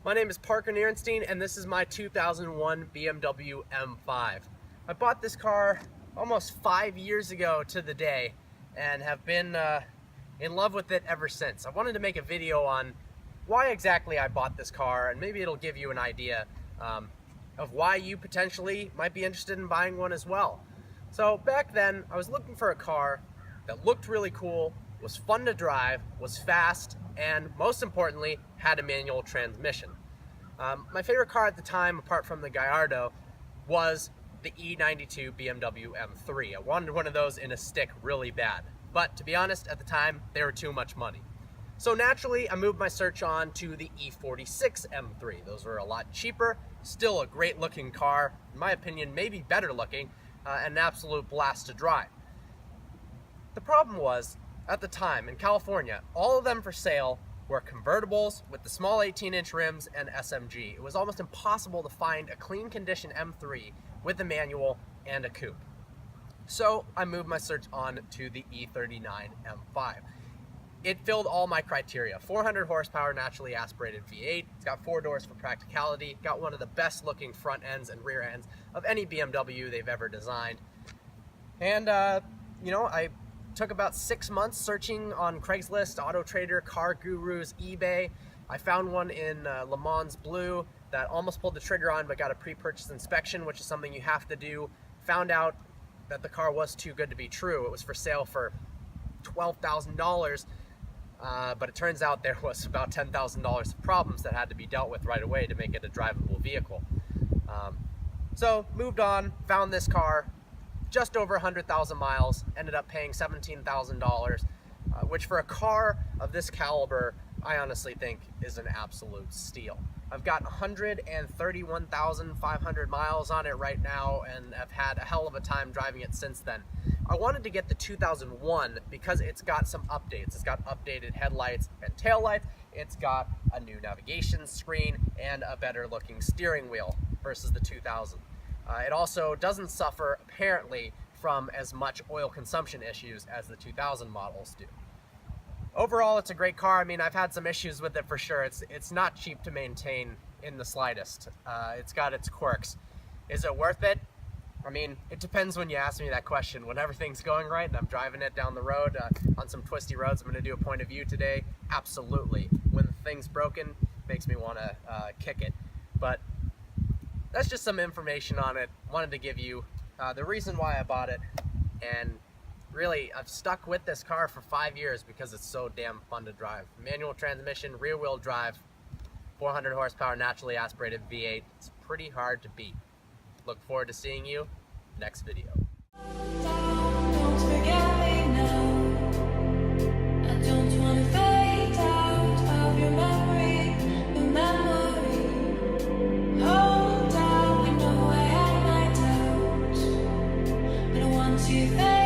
My name is Parker Nierenstein, and this is my 2001 BMW M5. I bought this car almost 5 years ago to the day and have been in love with it ever since. I wanted to make a video on why exactly I bought this car, and maybe it'll give you an idea of why you potentially might be interested in buying one as well. So back then, I was looking for a car that looked really cool, was fun to drive, was fast, and most importantly, had a manual transmission. My favorite car at the time, apart from the Gallardo, was the E92 BMW M3. I wanted one of those in a stick really bad, but to be honest, at the time, they were too much money. So naturally, I moved my search on to the E46 M3. Those were a lot cheaper, still a great looking car, in my opinion, maybe better looking, and an absolute blast to drive. The problem was, at the time in California, all of them for sale were convertibles with the small 18-inch rims and SMG. It was almost impossible to find a clean condition M3 with a manual and a coupe. So I moved my search on to the E39 M5. It filled all my criteria. 400 horsepower naturally aspirated V8. It's got 4 doors for practicality. Got one of the best looking front ends and rear ends of any BMW they've ever designed. And I took about 6 months searching on Craigslist, Auto Trader, Car Gurus, eBay. I found one in Le Mans Blue that almost pulled the trigger on but got a pre-purchase inspection, which is something you have to do. Found out that the car was too good to be true. It was for sale for $12,000, but it turns out there was about $10,000 of problems that had to be dealt with right away to make it a drivable vehicle. So moved on, found this car, just over 100,000 miles, ended up paying $17,000, which for a car of this caliber, I honestly think is an absolute steal. I've got 131,500 miles on it right now and have had a hell of a time driving it since then. I wanted to get the 2001 because it's got some updates. It's got updated headlights and taillights. It's got a new navigation screen and a better looking steering wheel versus the 2000. It also doesn't suffer, apparently, from as much oil consumption issues as the 2000 models do. Overall, it's a great car. I mean, I've had some issues with it for sure. It's not cheap to maintain in the slightest. It's got its quirks. Is it worth it? I mean, it depends when you ask me that question. When everything's going right and I'm driving it down the road on some twisty roads, I'm going to do a point of view today. Absolutely. When the thing's broken, it makes me want to kick it. But that's just some information on it. Wanted to give you the reason why I bought it, and really I've stuck with this car for 5 years because it's so damn fun to drive. Manual transmission, rear wheel drive, 400 horsepower naturally aspirated V8. It's pretty hard to beat. Look forward to seeing you next video. To